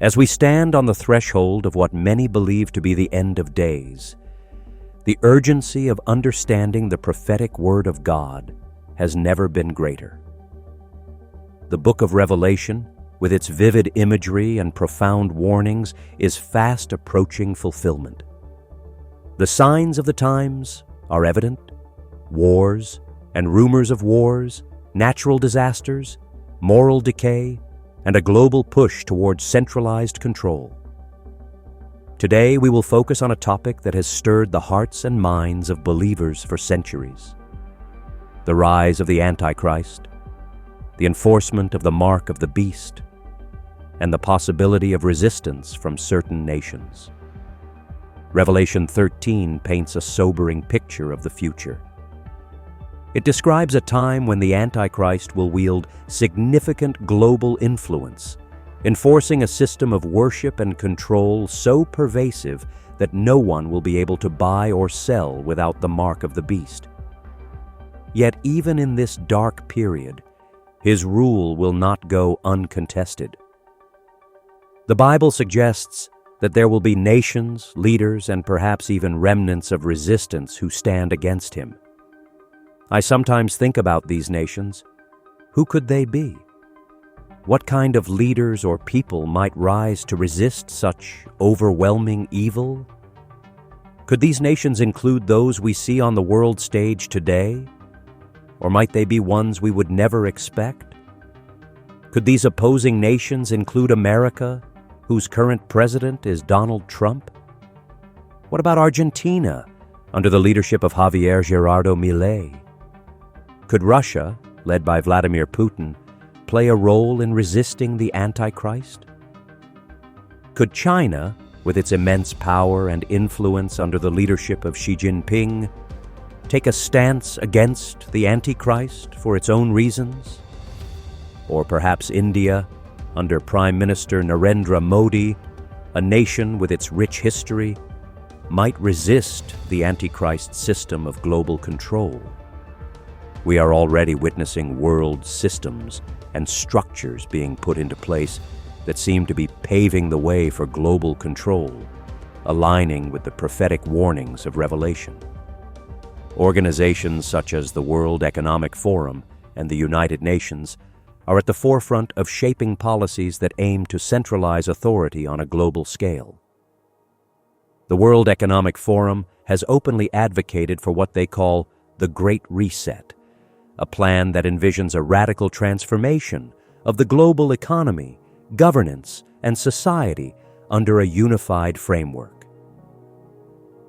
As we stand on the threshold of what many believe to be the end of days, the urgency of understanding the prophetic word of God has never been greater. The book of Revelation, with its vivid imagery and profound warnings, is fast approaching fulfillment. The signs of the times are evident: wars and rumors of wars, natural disasters, moral decay, and a global push towards centralized control. Today, we will focus on a topic that has stirred the hearts and minds of believers for centuries: the rise of the Antichrist, the enforcement of the mark of the beast, and the possibility of resistance from certain nations. Revelation 13 paints a sobering picture of the future. It describes a time when the Antichrist will wield significant global influence, enforcing a system of worship and control so pervasive that no one will be able to buy or sell without the mark of the beast. Yet even in this dark period, his rule will not go uncontested. The Bible suggests that there will be nations, leaders, and perhaps even remnants of resistance who stand against him. I sometimes think about these nations. Who could they be? What kind of leaders or people might rise to resist such overwhelming evil? Could these nations include those we see on the world stage today? Or might they be ones we would never expect? Could these opposing nations include America, whose current president is Donald Trump? What about Argentina, under the leadership of Javier Gerardo Milei? Could Russia, led by Vladimir Putin, play a role in resisting the Antichrist? Could China, with its immense power and influence under the leadership of Xi Jinping, take a stance against the Antichrist for its own reasons? Or perhaps India, under Prime Minister Narendra Modi, a nation with its rich history, might resist the Antichrist system of global control. We are already witnessing world systems and structures being put into place that seem to be paving the way for global control, aligning with the prophetic warnings of Revelation. Organizations such as the World Economic Forum and the United Nations are at the forefront of shaping policies that aim to centralize authority on a global scale. The World Economic Forum has openly advocated for what they call the Great Reset, a plan that envisions a radical transformation of the global economy, governance, and society under a unified framework.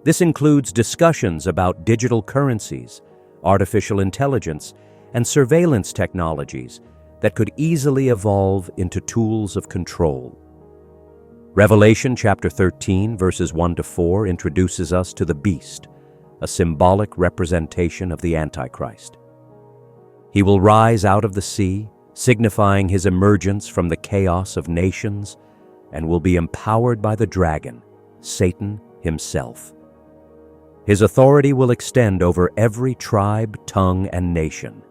This includes discussions about digital currencies, artificial intelligence, and surveillance technologies that could easily evolve into tools of control. Revelation chapter 13, verses 1-4 introduces us to the beast, a symbolic representation of the Antichrist. He will rise out of the sea, signifying his emergence from the chaos of nations, and will be empowered by the dragon, Satan himself. His authority will extend over every tribe, tongue, and nation.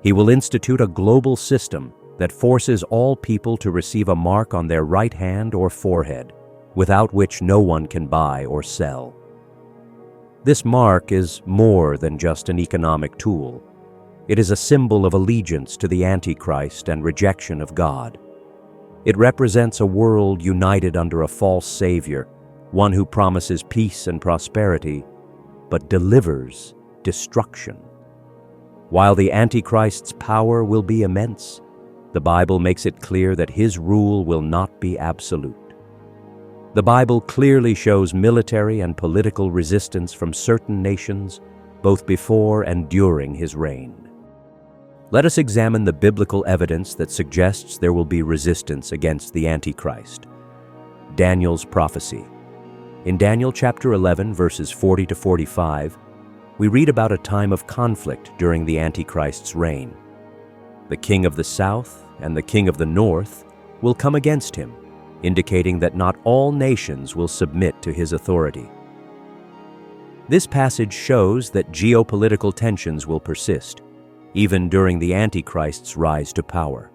He will institute a global system that forces all people to receive a mark on their right hand or forehead, without which no one can buy or sell. This mark is more than just an economic tool. It is a symbol of allegiance to the Antichrist and rejection of God. It represents a world united under a false savior, one who promises peace and prosperity, but delivers destruction. While the Antichrist's power will be immense, the Bible makes it clear that his rule will not be absolute. The Bible clearly shows military and political resistance from certain nations, both before and during his reign. Let us examine the biblical evidence that suggests there will be resistance against the Antichrist. Daniel's prophecy. In Daniel chapter 11, verses 40-45, we read about a time of conflict during the Antichrist's reign. The king of the south and the king of the north will come against him, indicating that not all nations will submit to his authority. This passage shows that geopolitical tensions will persist, even during the Antichrist's rise to power.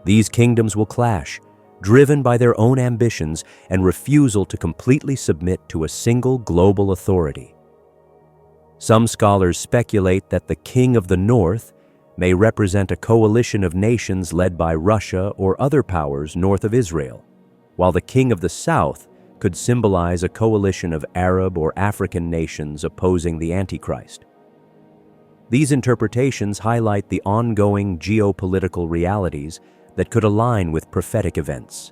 These kingdoms will clash, driven by their own ambitions and refusal to completely submit to a single global authority. Some scholars speculate that the King of the North may represent a coalition of nations led by Russia or other powers north of Israel, while the King of the South could symbolize a coalition of Arab or African nations opposing the Antichrist. These interpretations highlight the ongoing geopolitical realities that could align with prophetic events,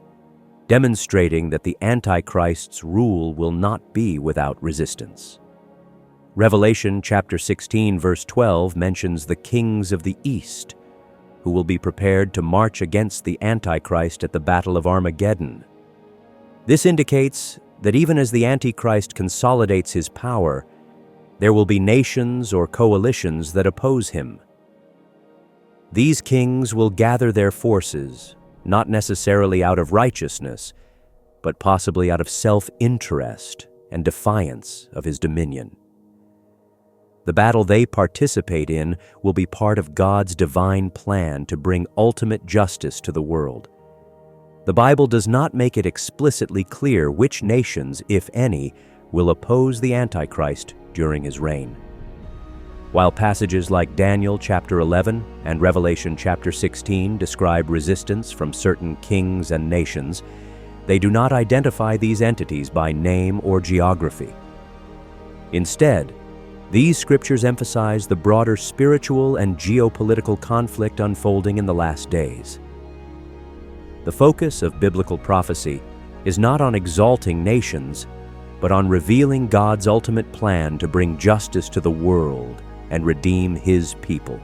demonstrating that the Antichrist's rule will not be without resistance. Revelation chapter 16, verse 12 mentions the kings of the East, who will be prepared to march against the Antichrist at the Battle of Armageddon. This indicates that even as the Antichrist consolidates his power, there will be nations or coalitions that oppose him. These kings will gather their forces, not necessarily out of righteousness, but possibly out of self-interest and defiance of his dominion. The battle they participate in will be part of God's divine plan to bring ultimate justice to the world. The Bible does not make it explicitly clear which nations, if any, will oppose the Antichrist during his reign. While passages like Daniel chapter 11 and Revelation chapter 16 describe resistance from certain kings and nations, they do not identify these entities by name or geography. Instead, these scriptures emphasize the broader spiritual and geopolitical conflict unfolding in the last days. The focus of biblical prophecy is not on exalting nations, but on revealing God's ultimate plan to bring justice to the world and redeem His people.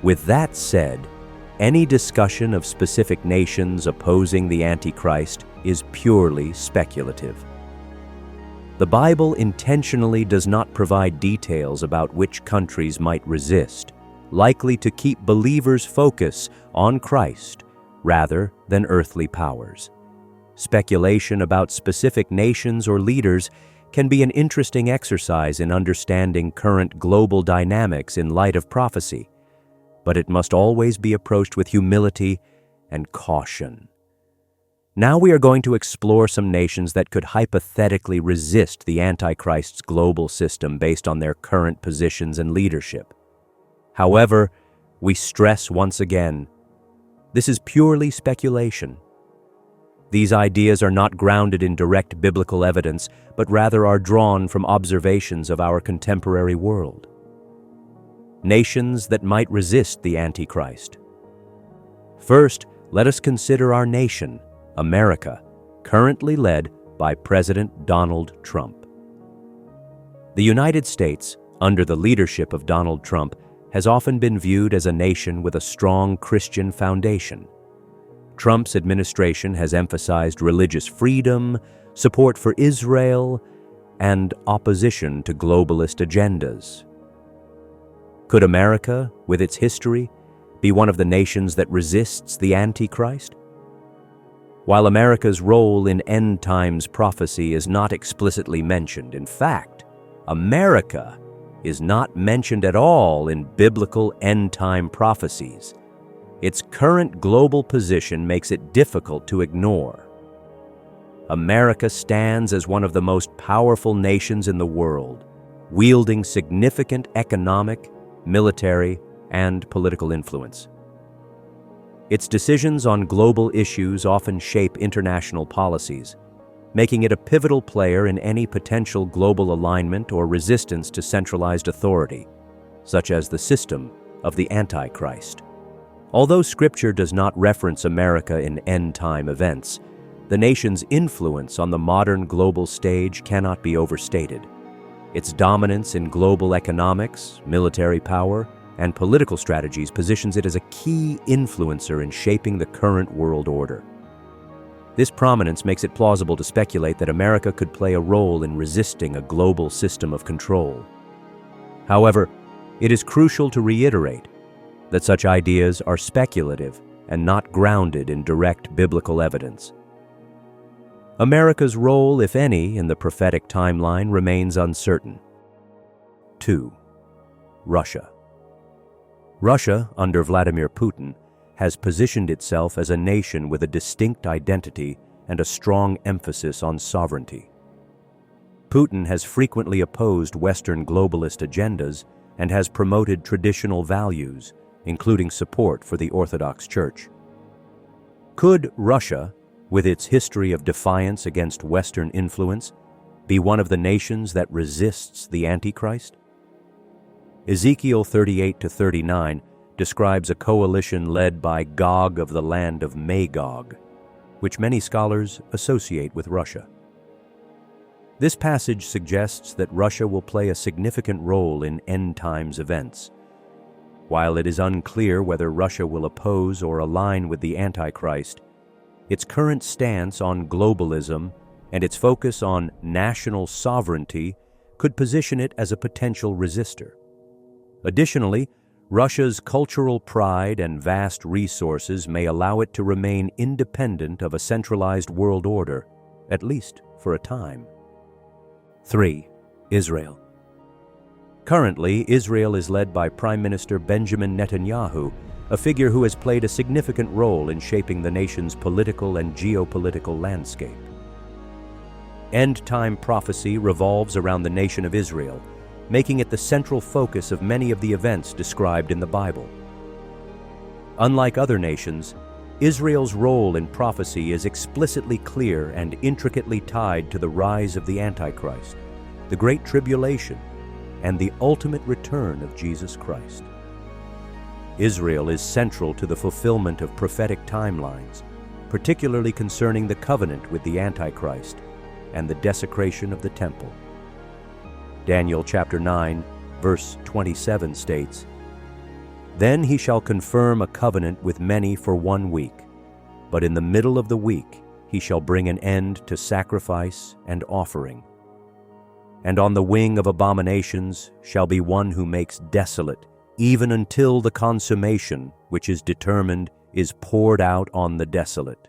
With that said, any discussion of specific nations opposing the Antichrist is purely speculative. The Bible intentionally does not provide details about which countries might resist, likely to keep believers' focus on Christ rather than earthly powers. Speculation about specific nations or leaders can be an interesting exercise in understanding current global dynamics in light of prophecy, but it must always be approached with humility and caution. Now we are going to explore some nations that could hypothetically resist the Antichrist's global system based on their current positions and leadership. However, we stress once again, this is purely speculation. These ideas are not grounded in direct biblical evidence, but rather are drawn from observations of our contemporary world. Nations that might resist the Antichrist. First, let us consider our nation, America, currently led by President Donald Trump. The United States, under the leadership of Donald Trump, has often been viewed as a nation with a strong Christian foundation. Trump's administration has emphasized religious freedom, support for Israel, and opposition to globalist agendas. Could America, with its history, be one of the nations that resists the Antichrist? While America's role in end times prophecy is not explicitly mentioned, in fact, America is not mentioned at all in biblical end time prophecies. Its current global position makes it difficult to ignore. America stands as one of the most powerful nations in the world, wielding significant economic, military, and political influence. Its decisions on global issues often shape international policies, making it a pivotal player in any potential global alignment or resistance to centralized authority, such as the system of the Antichrist. Although Scripture does not reference America in end-time events, the nation's influence on the modern global stage cannot be overstated. Its dominance in global economics, military power, and political strategies positions it as a key influencer in shaping the current world order. This prominence makes it plausible to speculate that America could play a role in resisting a global system of control. However, it is crucial to reiterate that such ideas are speculative and not grounded in direct biblical evidence. America's role, if any, in the prophetic timeline remains uncertain. 2. Russia. Russia, under Vladimir Putin, has positioned itself as a nation with a distinct identity and a strong emphasis on sovereignty. Putin has frequently opposed Western globalist agendas and has promoted traditional values, including support for the Orthodox Church. Could Russia, with its history of defiance against Western influence, be one of the nations that resists the Antichrist? Ezekiel 38-39 describes a coalition led by Gog of the land of Magog, which many scholars associate with Russia. This passage suggests that Russia will play a significant role in end-times events. While it is unclear whether Russia will oppose or align with the Antichrist, its current stance on globalism and its focus on national sovereignty could position it as a potential resistor. Additionally, Russia's cultural pride and vast resources may allow it to remain independent of a centralized world order, at least for a time. 3. Israel. Currently, Israel is led by Prime Minister Benjamin Netanyahu, a figure who has played a significant role in shaping the nation's political and geopolitical landscape. End-time prophecy revolves around the nation of Israel, making it the central focus of many of the events described in the Bible. Unlike other nations, Israel's role in prophecy is explicitly clear and intricately tied to the rise of the Antichrist, the Great Tribulation, and the ultimate return of Jesus Christ. Israel is central to the fulfillment of prophetic timelines, particularly concerning the covenant with the Antichrist and the desecration of the temple. Daniel chapter 9, verse 27 states, "Then he shall confirm a covenant with many for 1 week, but in the middle of the week he shall bring an end to sacrifice and offering. And on the wing of abominations shall be one who makes desolate, even until the consummation, which is determined, is poured out on the desolate."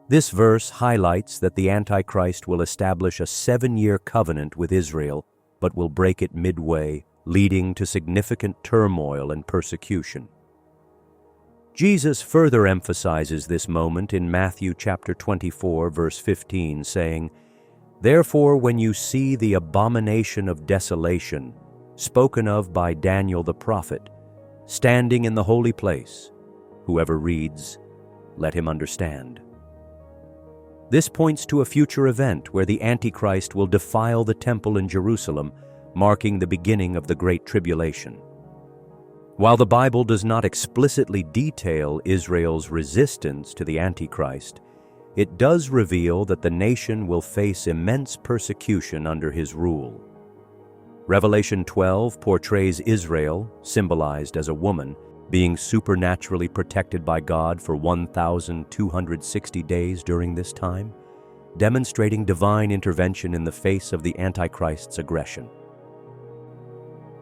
This verse highlights that the Antichrist will establish a 7-year covenant with Israel, but will break it midway, leading to significant turmoil and persecution. Jesus further emphasizes this moment in Matthew chapter 24, verse 15, saying, "Therefore, when you see the abomination of desolation, spoken of by Daniel the prophet, standing in the holy place, whoever reads, let him understand." This points to a future event where the Antichrist will defile the temple in Jerusalem, marking the beginning of the Great Tribulation. While the Bible does not explicitly detail Israel's resistance to the Antichrist, it does reveal that the nation will face immense persecution under his rule. Revelation 12 portrays Israel, symbolized as a woman, being supernaturally protected by God for 1,260 days during this time, demonstrating divine intervention in the face of the Antichrist's aggression.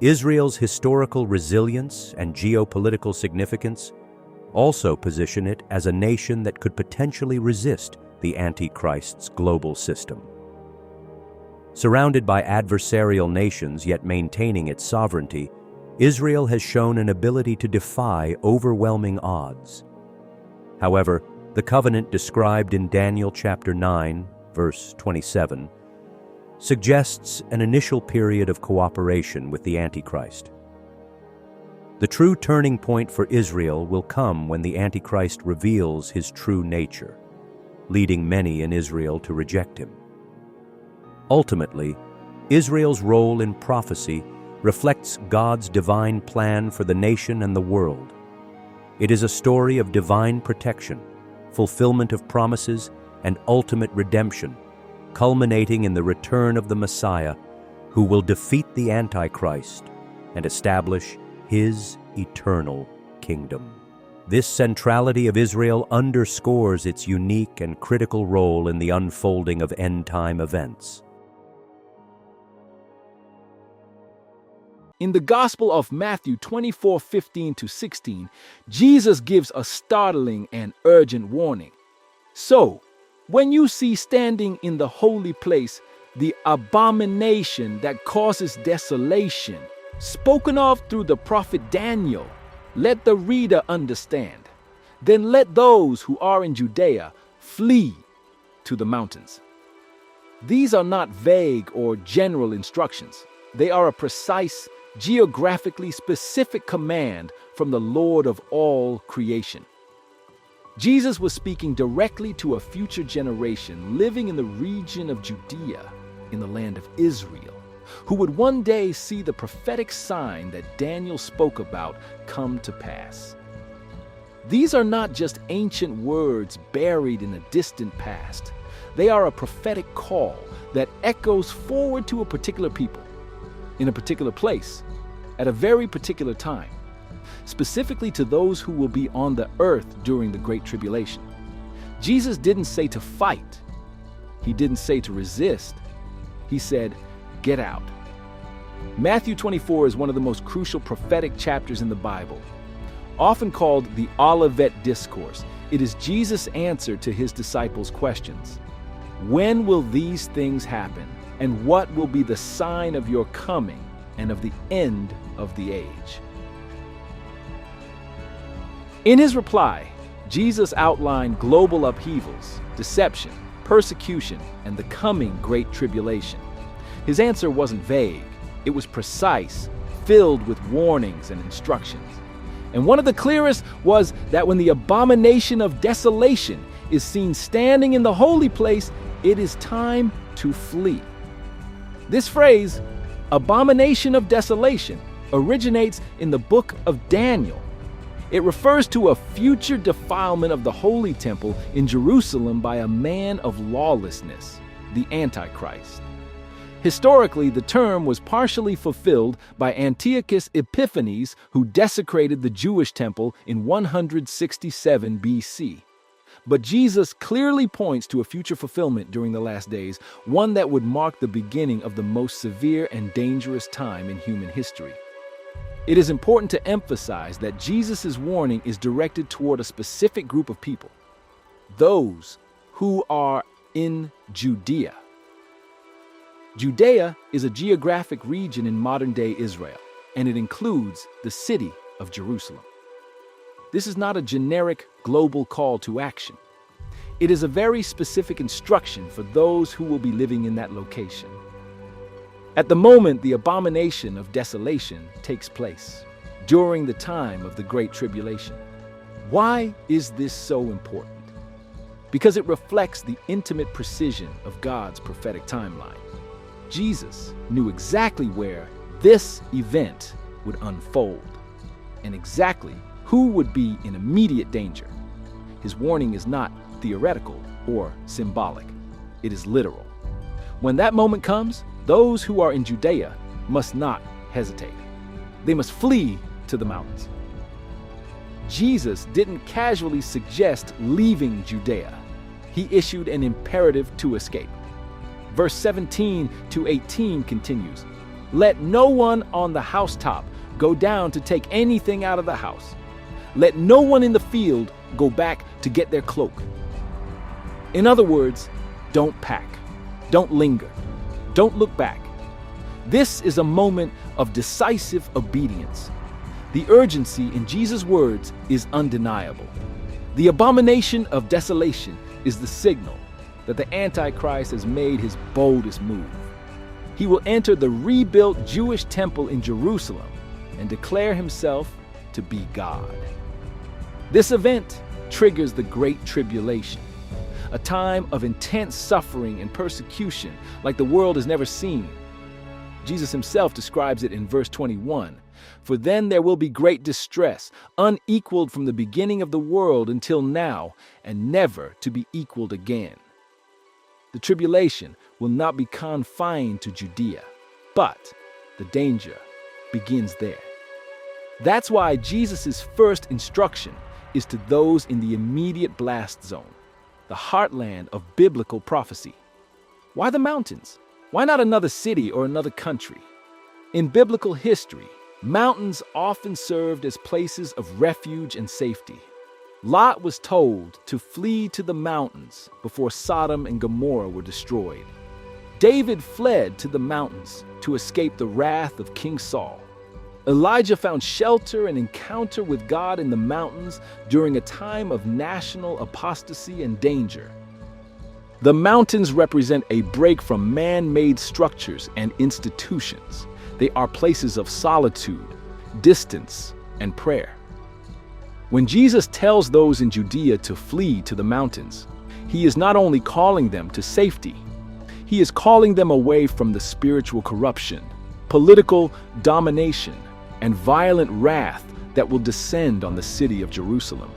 Israel's historical resilience and geopolitical significance also position it as a nation that could potentially resist the Antichrist's global system. Surrounded by adversarial nations yet maintaining its sovereignty, Israel has shown an ability to defy overwhelming odds. However, the covenant described in Daniel chapter 9, verse 27, suggests an initial period of cooperation with the Antichrist. The true turning point for Israel will come when the Antichrist reveals his true nature, leading many in Israel to reject him. Ultimately, Israel's role in prophecy reflects God's divine plan for the nation and the world. It is a story of divine protection, fulfillment of promises, and ultimate redemption, culminating in the return of the Messiah, who will defeat the Antichrist and establish his eternal kingdom. This centrality of Israel underscores its unique and critical role in the unfolding of end-time events. In the Gospel of Matthew 24:15-16, Jesus gives a startling and urgent warning. "So, when you see standing in the holy place the abomination that causes desolation, spoken of through the prophet Daniel, let the reader understand. Then let those who are in Judea flee to the mountains. These are not vague or general instructions. They are a precise, geographically specific command from the Lord of all creation. Jesus was speaking directly to a future generation living in the region of Judea, in the land of Israel, who would one day see the prophetic sign that Daniel spoke about come to pass. These are not just ancient words buried in a distant past. They are a prophetic call that echoes forward to a particular people, in a particular place, at a very particular time, specifically to those who will be on the earth during the Great Tribulation. Jesus didn't say to fight. He didn't say to resist. He said, get out. Matthew 24 is one of the most crucial prophetic chapters in the Bible. Often called the Olivet Discourse, it is Jesus' answer to his disciples' questions. When will these things happen? And what will be the sign of your coming and of the end of the age? In his reply, Jesus outlined global upheavals, deception, persecution, and the coming Great Tribulation. His answer wasn't vague. It was precise, filled with warnings and instructions. And one of the clearest was that when the abomination of desolation is seen standing in the holy place, it is time to flee. This phrase, abomination of desolation, originates in the book of Daniel. It refers to a future defilement of the Holy Temple in Jerusalem by a man of lawlessness, the Antichrist. Historically, the term was partially fulfilled by Antiochus Epiphanes, who desecrated the Jewish temple in 167 BC. But Jesus clearly points to a future fulfillment during the last days, one that would mark the beginning of the most severe and dangerous time in human history. It is important to emphasize that Jesus' warning is directed toward a specific group of people, those who are in Judea. Judea is a geographic region in modern-day Israel, and it includes the city of Jerusalem. This is not a generic global call to action. It is a very specific instruction for those who will be living in that location. At the moment the abomination of desolation takes place, during the time of the Great Tribulation. Why is this so important? Because it reflects the intimate precision of God's prophetic timeline. Jesus knew exactly where this event would unfold, and exactly who would be in immediate danger. His warning is not theoretical or symbolic. It is literal. When that moment comes, those who are in Judea must not hesitate. They must flee to the mountains. Jesus didn't casually suggest leaving Judea. He issued an imperative to escape. Verse 17 to 18 continues, "Let no one on the housetop go down to take anything out of the house. Let no one in the field go back to get their cloak." In other words, don't pack, don't linger, don't look back. This is a moment of decisive obedience. The urgency in Jesus' words is undeniable. The abomination of desolation is the signal that the Antichrist has made his boldest move. He will enter the rebuilt Jewish temple in Jerusalem and declare himself to be God. This event triggers the Great Tribulation, a time of intense suffering and persecution like the world has never seen. Jesus himself describes it in verse 21. "For then there will be great distress, unequaled from the beginning of the world until now, and never to be equaled again." The tribulation will not be confined to Judea, but the danger begins there. That's why Jesus' first instruction is to those in the immediate blast zone, the heartland of biblical prophecy. Why the mountains? Why not another city or another country? In biblical history, mountains often served as places of refuge and safety. Lot was told to flee to the mountains before Sodom and Gomorrah were destroyed. David fled to the mountains to escape the wrath of King Saul. Elijah found shelter and encounter with God in the mountains during a time of national apostasy and danger. The mountains represent a break from man-made structures and institutions. They are places of solitude, distance, and prayer. When Jesus tells those in Judea to flee to the mountains, he is not only calling them to safety, he is calling them away from the spiritual corruption, political domination, and violent wrath that will descend on the city of Jerusalem.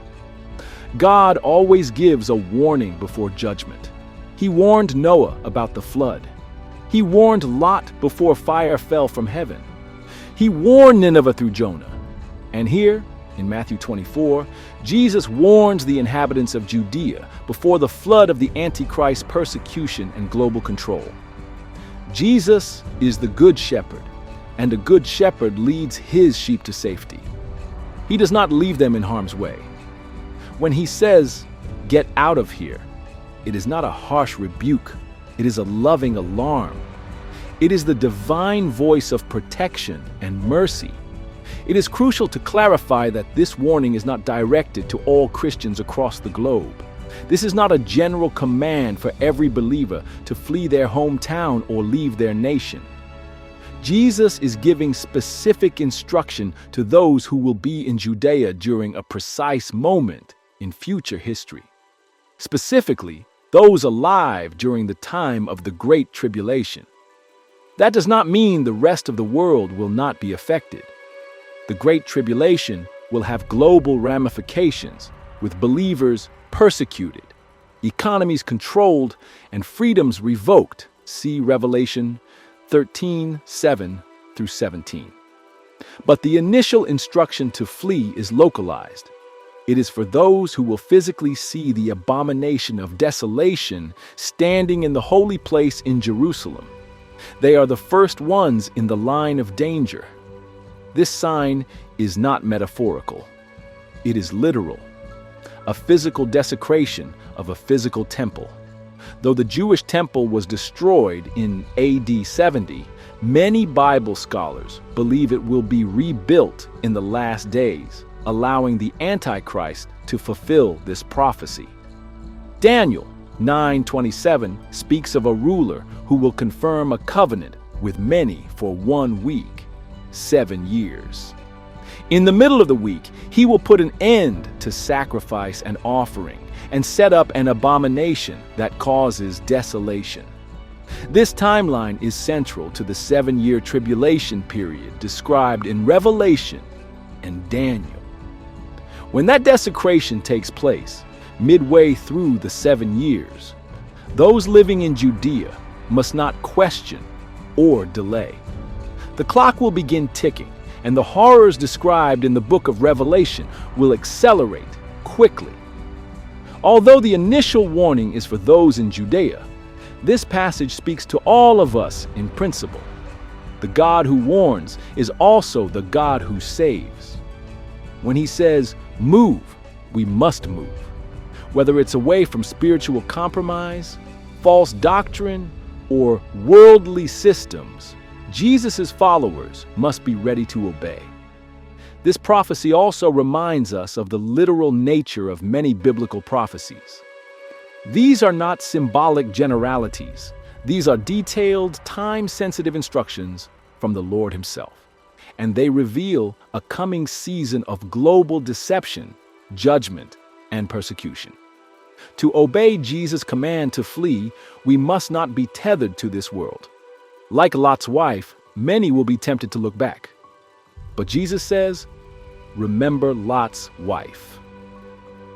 God always gives a warning before judgment. He warned Noah about the flood. He warned Lot before fire fell from heaven. He warned Nineveh through Jonah. And here, in Matthew 24, Jesus warns the inhabitants of Judea before the flood of the Antichrist persecution and global control. Jesus is the Good Shepherd, and a good shepherd leads his sheep to safety. He does not leave them in harm's way. When he says, "Get out of here," it is not a harsh rebuke. It is a loving alarm. It is the divine voice of protection and mercy. It is crucial to clarify that this warning is not directed to all Christians across the globe. This is not a general command for every believer to flee their hometown or leave their nation. Jesus is giving specific instruction to those who will be in Judea during a precise moment in future history. Specifically, those alive during the time of the Great Tribulation. That does not mean the rest of the world will not be affected. The Great Tribulation will have global ramifications, with believers persecuted, economies controlled, and freedoms revoked. See Revelation 13:7-17. But the initial instruction to flee is localized. It is for those who will physically see the abomination of desolation standing in the holy place in Jerusalem. They are the first ones in the line of danger. This sign is not metaphorical. It is literal. A physical desecration of a physical temple. Though the Jewish temple was destroyed in AD 70, many Bible scholars believe it will be rebuilt in the last days, allowing the Antichrist to fulfill this prophecy. Daniel 9:27 speaks of a ruler who will confirm a covenant with many for 1 week, 7 years. In the middle of the week, he will put an end to sacrifice and offering and set up an abomination that causes desolation. This timeline is central to the 7-year tribulation period described in Revelation and Daniel. When that desecration takes place, midway through the 7 years, those living in Judea must not question or delay. The clock will begin ticking, and the horrors described in the book of Revelation will accelerate quickly. Although the initial warning is for those in Judea, this passage speaks to all of us in principle. The God who warns is also the God who saves. When he says, "Move," we must move. Whether it's away from spiritual compromise, false doctrine, or worldly systems, Jesus' followers must be ready to obey. This prophecy also reminds us of the literal nature of many biblical prophecies. These are not symbolic generalities. These are detailed, time-sensitive instructions from the Lord himself. And they reveal a coming season of global deception, judgment, and persecution. To obey Jesus' command to flee, we must not be tethered to this world. Like Lot's wife, many will be tempted to look back. But Jesus says, remember Lot's wife.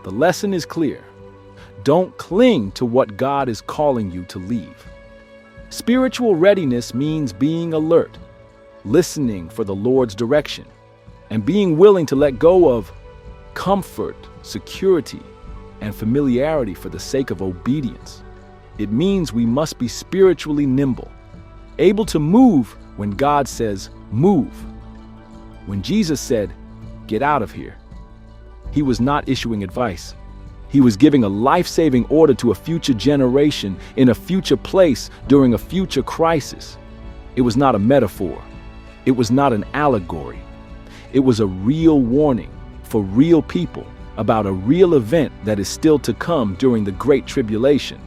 The lesson is clear. Don't cling to what God is calling you to leave. Spiritual readiness means being alert, listening for the Lord's direction, and being willing to let go of comfort, security, and familiarity for the sake of obedience. It means we must be spiritually nimble, able to move when God says, move. When Jesus said, get out of here, he was not issuing advice. He was giving a life-saving order to a future generation in a future place during a future crisis. It was not a metaphor. It was not an allegory. It was a real warning for real people about a real event that is still to come during the Great Tribulation.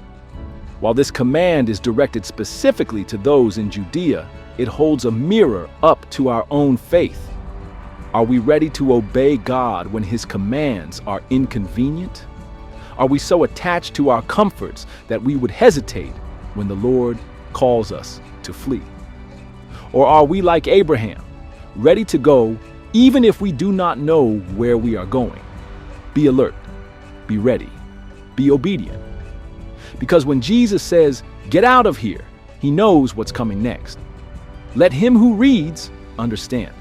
While this command is directed specifically to those in Judea, it holds a mirror up to our own faith. Are we ready to obey God when His commands are inconvenient? Are we so attached to our comforts that we would hesitate when the Lord calls us to flee? Or are we like Abraham, ready to go even if we do not know where we are going? Be alert, be ready, be obedient. Because when Jesus says, "Get out of here," He knows what's coming next. Let him who reads understand.